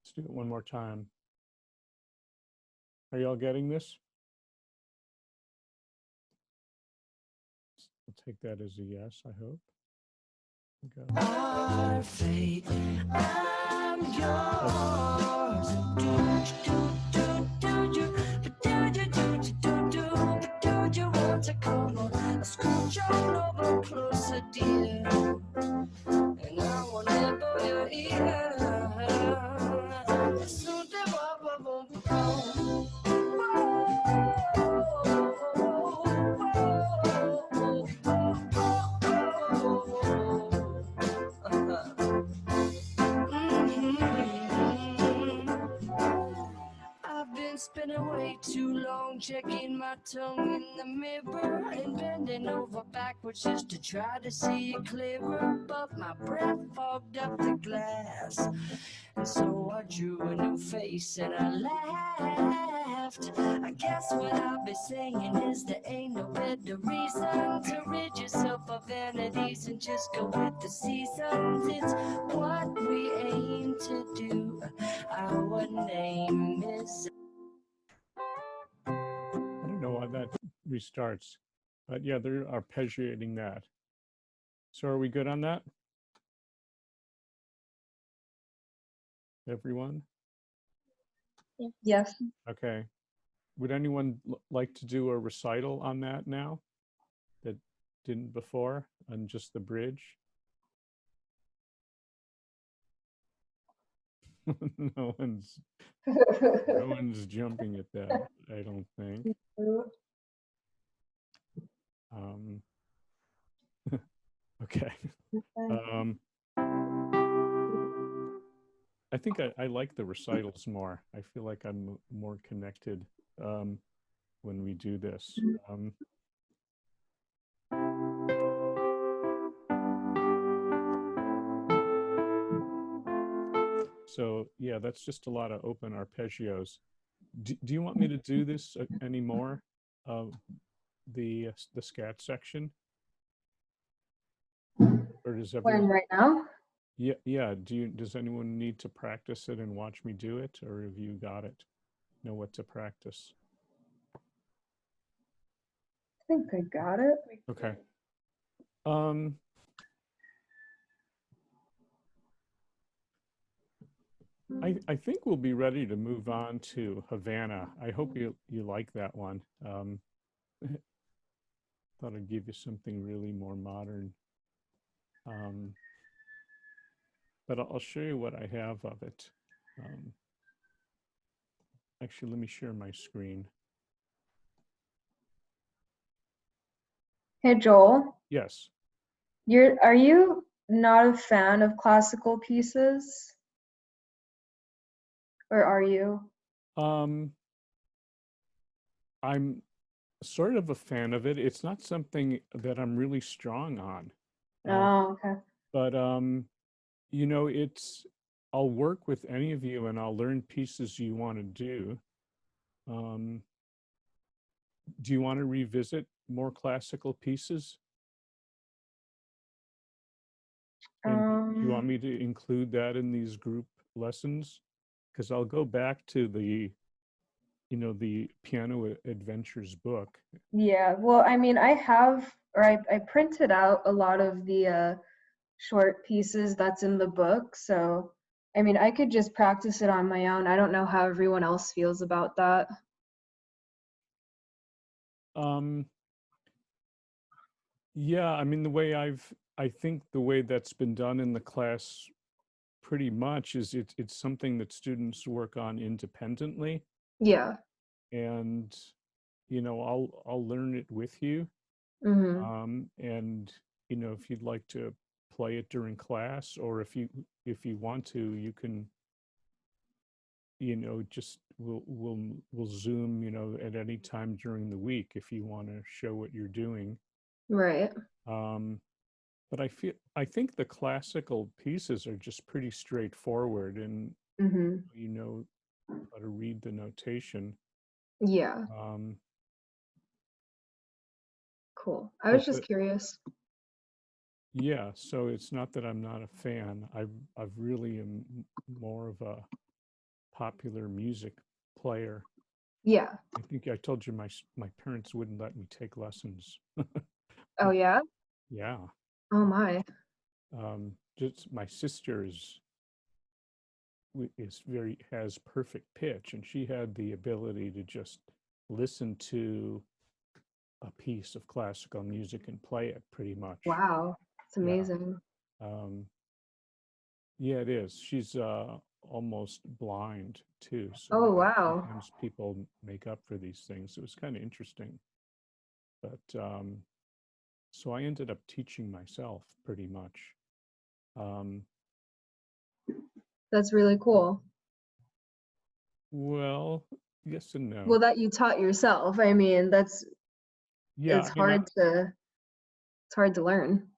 Let's do it one more time. Are y'all getting this? I'll take that as a yes, I hope. Okay. Our fate, I'm yours. Do you want to come on? Scooch on over closer, dear. And I will nibble your ear. Soon the bubble won't be gone. I've been spending way too long checking my tongue in the mirror and bending over backwards just to try to see it clearer. But my breath fogged up the glass, and so I drew a new face and I laughed. I guess what I'll be saying is there ain't no better reason to rid yourself of vanities and just go with the seasons. It's what we aim to do. Our name is. I don't know why that restarts, but yeah, they're arpeggiating that. So are we good on that? Everyone? Yes. Okay. Would anyone like to do a recital on that now that didn't before, on just the bridge? No one's jumping at that, I don't think. Okay. I think I like the recitals more. I feel like I'm more connected when we do this. So yeah, that's just a lot of open arpeggios. Do you want me to do this anymore? The scat section? Or does When everyone? right now? Yeah. Does anyone need to practice it and watch me do it, or have you got it? Know what to practice? I think I got it. Okay. I think we'll be ready to move on to Havana. I hope you like that one. Thought I'd give you something really more modern. But I'll show you what I have of it. Actually, let me share my screen. Hey Joel, Yes. are you not a fan of classical pieces? Or are you? I'm sort of a fan of it. It's not something that I'm really strong on. Oh, okay. But you know, I'll work with any of you and I'll learn pieces you want to do. Do you want to revisit more classical pieces? And do you want me to include that in these group lessons? Because I'll go back to the Piano Adventures book. Yeah, well, I mean, I printed out a lot of the short pieces that's in the book. So, I mean, I could just practice it on my own. I don't know how everyone else feels about that. Yeah, I mean, I think the way that's been done in the class pretty much is it's something that students work on independently. Yeah. And, you know, I'll learn it with you. Mm-hmm. And, you know, if you'd like to play it during class, or if you want to, you you know, just we'll Zoom, you know, at any time during the week if you want to show what you're doing. Right. But I think the classical pieces are just pretty straightforward, and Mm-hmm. you know how to read the notation. Yeah. Cool. I was But just curious. yeah, so it's not that I'm not a fan. I've really am more of a popular music player. Yeah. I think I told you my parents wouldn't let me take lessons. Oh yeah. Yeah. Oh my. Just my sister has perfect pitch, and she had the ability to just listen to a piece of classical music and play it pretty much. Wow. It's Yeah. amazing. Yeah, it is. She's almost blind too. So Oh wow. sometimes people make up for these things. It was kind of interesting. But so I ended up teaching myself pretty much. That's really cool. Well, yes and no. Well, that you taught yourself. I mean, Yeah, it's hard to learn.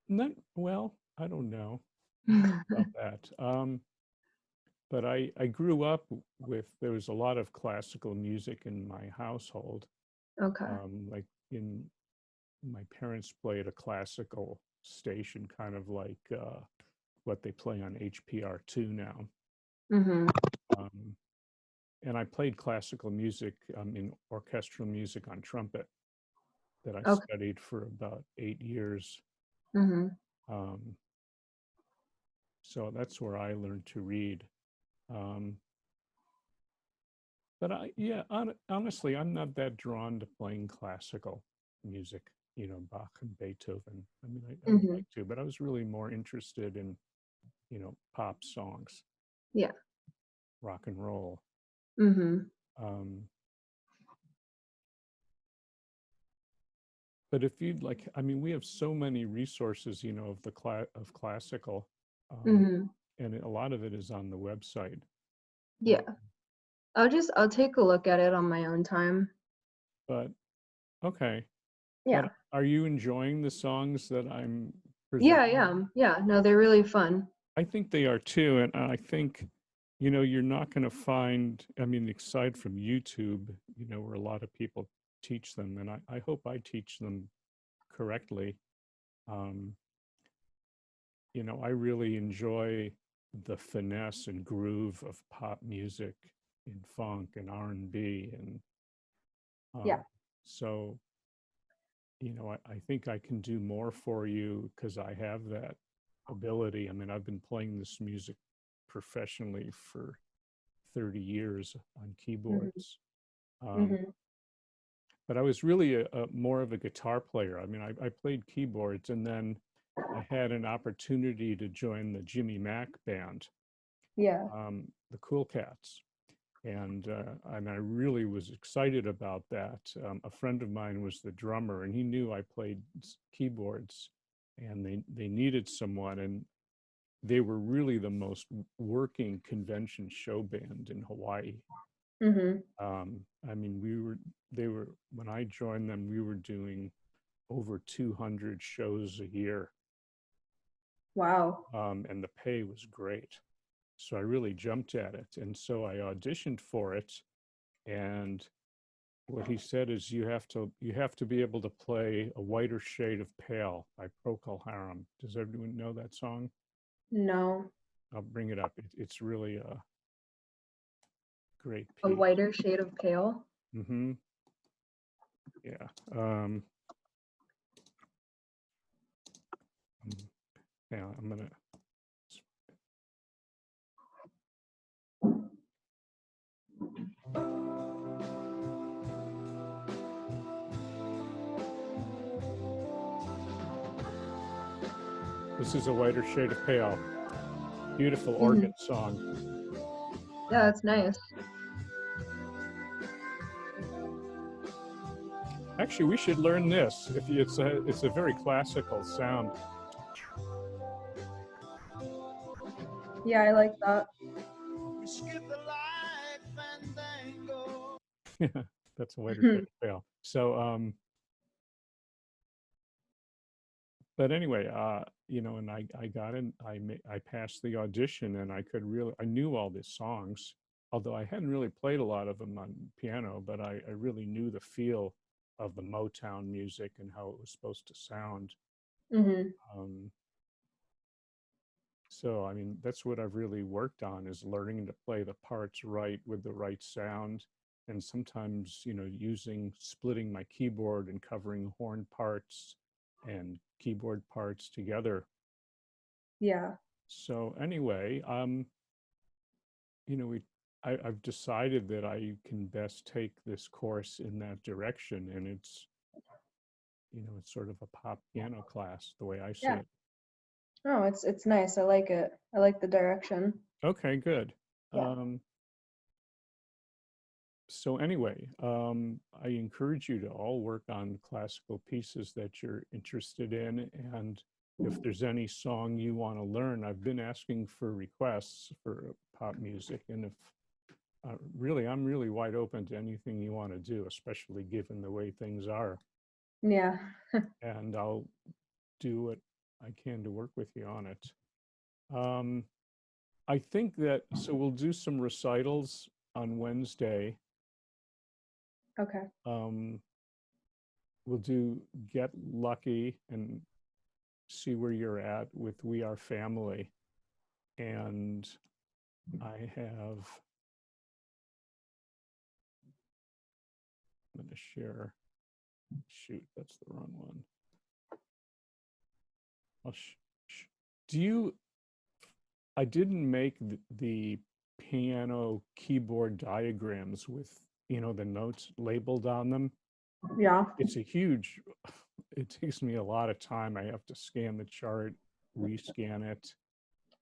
not well, I don't know about that. But I grew up there was a lot of classical music in my household. Okay. Like my parents played a classical station, kind of like what they play on HPR2 now. Mm-hmm. And I played classical music in orchestral music on trumpet that I Okay. studied for about 8 years. Mm-hmm. So that's where I learned to read. But honestly, I'm not that drawn to playing classical music, you know, Bach and Beethoven. I mean, I would Mhm. like to, but I was really more interested in, you know, pop songs. Yeah. Rock and roll. Mm-hmm. But if you'd like, I mean, we have so many resources, you know, of classical, Mm-hmm. and a lot of it is on the website. Yeah. I'll take a look at it on my own time. But okay. Yeah. But are you enjoying the songs that I'm Yeah, presenting? yeah. Yeah. No, they're really fun. I think they are too. And I think, you know, you're not going to find, I mean, aside from YouTube, you know, where a lot of people teach them, and I hope I teach them correctly. You know, I really enjoy the finesse and groove of pop music and funk and R&B. And Yeah. so, you know, I think I can do more for you because I have that ability. I mean, I've been playing this music professionally for 30 years on keyboards. Mm-hmm. But I was really a more of a guitar player. I mean, I played keyboards, and then I had an opportunity to join the Jimmy Mack band, Yeah. the Cool Cats. And I really was excited about that. A friend of mine was the drummer, and he knew I played keyboards, and they needed someone, and they were really the most working convention show band in Hawaii. Mm-hmm. I mean, when I joined them, we were doing over 200 shows a year. Wow. And the pay was great. So I really jumped at it. And so I auditioned for it. And what he said is you have to be able to play A Whiter Shade of Pale by Procol Harum. Does everyone know that song? No. I'll bring it up. It's really a great A piece. whiter shade of pale. Mm-hmm. Yeah. Yeah, I'm gonna. This is A Whiter Shade of Pale. Beautiful organ song. Yeah, that's nice. Actually, we should learn this. It's a very classical sound. Yeah, I like that. Yeah, that's a way to say fail. So, but anyway, you know, and I got in, I passed the audition, and I knew all these songs, although I hadn't really played a lot of them on piano, but I really knew the feel of the Motown music and how it was supposed to sound. Hmm. Um, so, I mean, that's what I've really worked on, is learning to play the parts right with the right sound. And sometimes, you know, splitting my keyboard and covering horn parts and keyboard parts together. Yeah. So anyway, you know, I've decided that I can best take this course in that direction, and it's, you know, it's sort of a pop piano class, the way I see Yeah. it. Oh, it's nice. I like it. I like the direction. Okay, good. Yeah. So anyway, I encourage you to all work on classical pieces that you're interested in. And if there's any song you want to learn, I've been asking for requests for pop music. And if really, I'm really wide open to anything you want to do, especially given the way things are. Yeah. And I'll do what I can to work with you on it. I think that, so we'll do some recitals on Wednesday. Okay. We'll do Get Lucky and see where you're at with We Are Family. And I have, I'm going to share, shoot, that's the wrong one. Do you, I didn't make the piano keyboard diagrams with, you know, the notes labeled on them. Yeah. It's a huge, it takes me a lot of time. I have to scan the chart, rescan it.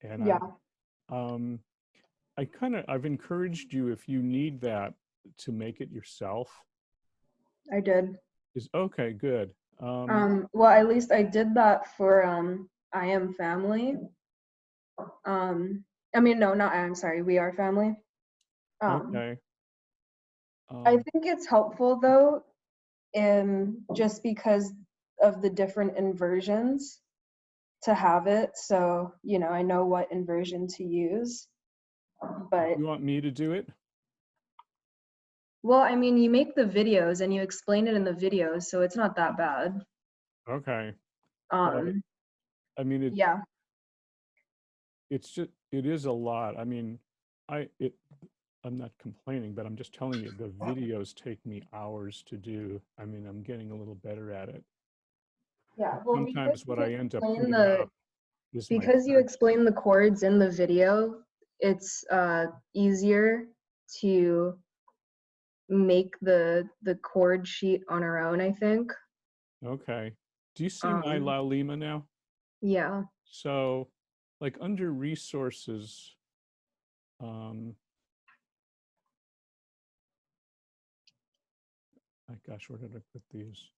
And Yeah. I've encouraged you, if you need that, to make it yourself. I did. Is okay, good. Well, at least I did that for I Am Family. I mean, no, not I Am, sorry, We Are Family. Okay. I think it's helpful though, just because of the different inversions to have it. So, you know, I know what inversion to use. But You want me to do it? well, I mean, you make the videos and you explain it in the videos, so it's not that bad. Okay. Well, I mean, Yeah. it's just, it is a lot. I mean, I'm not complaining, but I'm just telling you, the videos take me hours to do. I mean, I'm getting a little better at it. Yeah. Well, Sometimes what I end up explain putting the up is my because you chord. explain the chords in the video, it's easier to make the chord sheet on our own, I think. Okay. Do you see my Laulima now? Yeah. So, like under resources, gosh, where did I put these?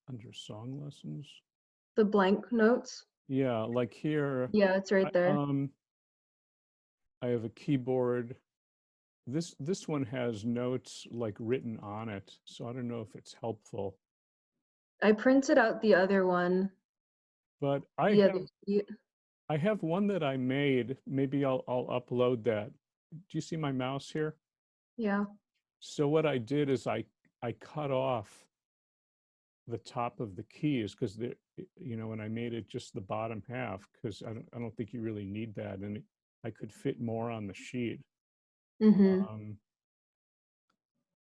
Under song lessons. The blank notes. Yeah, like here. Yeah, it's right there. I have a keyboard. This one has notes like written on it, so I don't know if it's helpful. I printed out the other one. But I have one that I made. Maybe I'll upload that. Do you see my mouse here? Yeah. So what I did is I cut off the top of the keys, because you know, when I made it just the bottom half, because I don't think you really need that, and I could fit more on the sheet.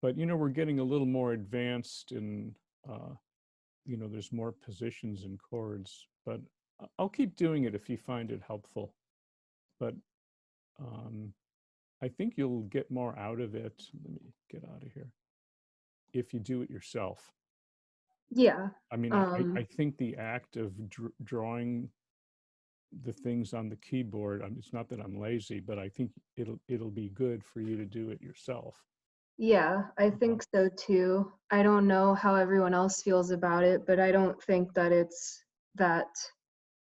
But you know, we're getting a little more advanced, and you know, there's more positions and chords. But I'll keep doing it if you find it helpful. But I think you'll get more out of it. Let me get out of here. If you do it yourself. Yeah. I mean, I think the act of drawing the things on the keyboard, it's not that I'm lazy, but I think it'll be good for you to do it yourself. Yeah, I think so too. I don't know how everyone else feels about it, but I don't think that it's that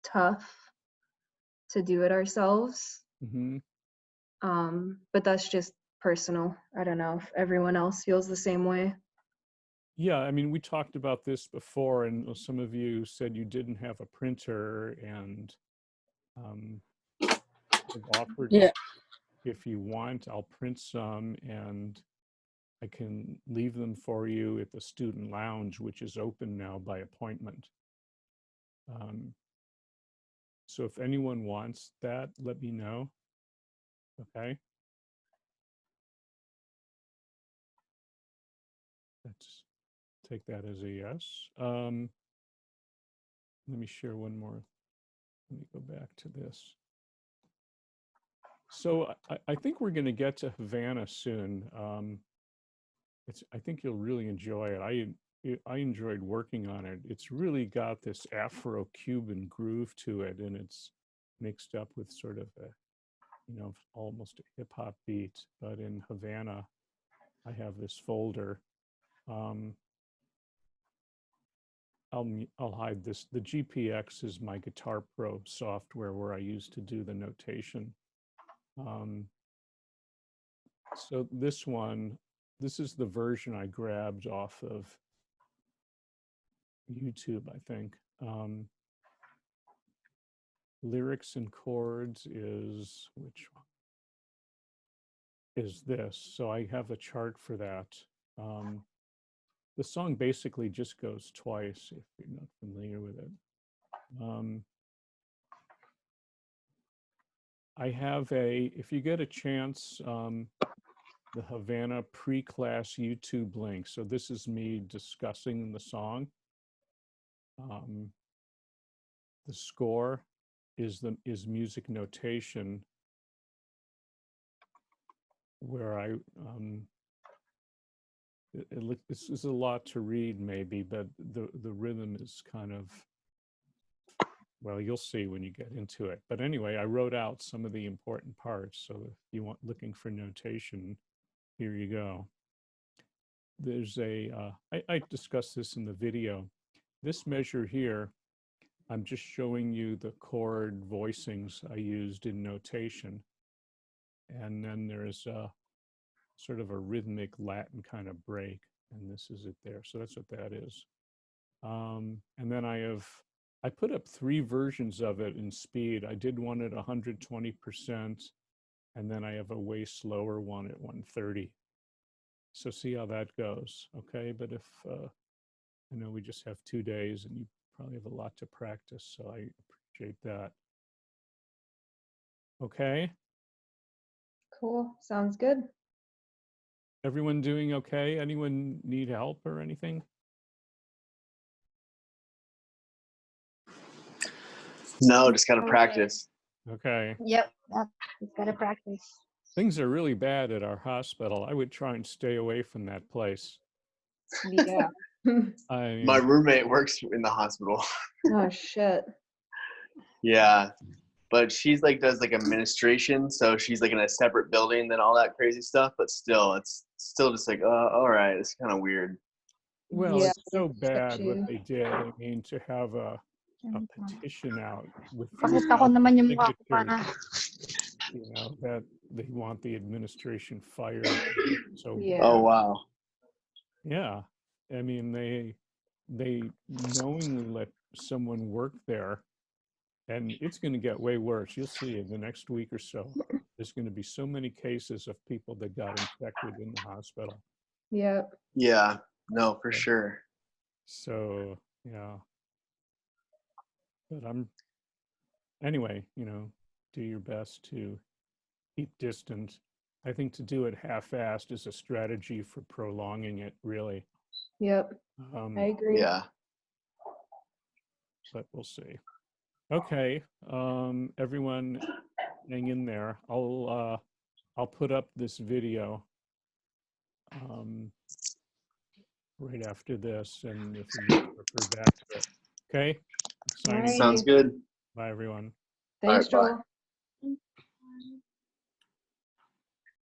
tough to do it ourselves. Hmm. But that's just personal. I don't know if everyone else feels the same way. Yeah, I mean, we talked about this before, and some of you said you didn't have a printer, and I've offered, Yeah. if you want, I'll print some, and I can leave them for you at the student lounge, which is open now by appointment. So if anyone wants that, let me know. Okay. Let's take that as a yes. Let me share one more. Let me go back to this. So I think we're going to get to Havana soon. I think you'll really enjoy it. I enjoyed working on it. It's really got this Afro-Cuban groove to it, and it's mixed up with sort of a, almost a hip hop beat. But in Havana, I have this folder. I'll hide this. The GPX is my Guitar Pro software where I used to do the notation. So this is the version I grabbed off of YouTube, I think. Lyrics and chords is, which one? Is this. So I have a chart for that. The song basically just goes twice if you're not familiar with it. I have if you get a chance, the Havana pre-class YouTube link. So this is me discussing the song. The score is music notation, where this is a lot to read maybe, but the rhythm is kind of, well, you'll see when you get into it. But anyway, I wrote out some of the important parts. So if you want looking for notation, here you go. There's I discussed this in the video. This measure here, I'm just showing you the chord voicings I used in notation. And then there's sort of a rhythmic Latin kind of break, and this is it there. So that's what that is. And then I put up 3 versions of it in speed. I did one at 120%, and then I have a way slower one at 130. So see how that goes, okay? But if, I know we just have 2 days and you probably have a lot to practice, so I appreciate that. Okay? Cool. Sounds good. Everyone doing okay? Anyone need help or anything? No, just gotta practice. Okay. Yep. Just gotta practice. Things are really bad at our hospital. I would try and stay away from that place. Yeah. My roommate works in the hospital. Oh shit. Yeah, but she's like does like administration, so she's like in a separate building than all that crazy stuff. But still, it's still just like, all right, it's kind of weird. Well, Yeah, it's so bad sketchy. what they did. I mean, to have a petition out with Bakit ako naman yung mukha ko signatures, that they want the administration fired. So Yeah. Oh wow. yeah, I mean, they knowingly let someone work there, and it's going to get way worse. You'll see in the next week or so. There's going to be so many cases of people that got infected in the hospital. Yeah. Yeah. No, for sure. So yeah, but anyway, do your best to keep distance. I think to do it half-assed is a strategy for prolonging it, really. Yep. I agree. Yeah. But we'll see. Okay, everyone, hang in there. I'll put up this video right after this, and if you need to refer back to it. Okay. Signing Alright. Sounds good. Bye, everyone. Thanks, Alright, bye. Joel.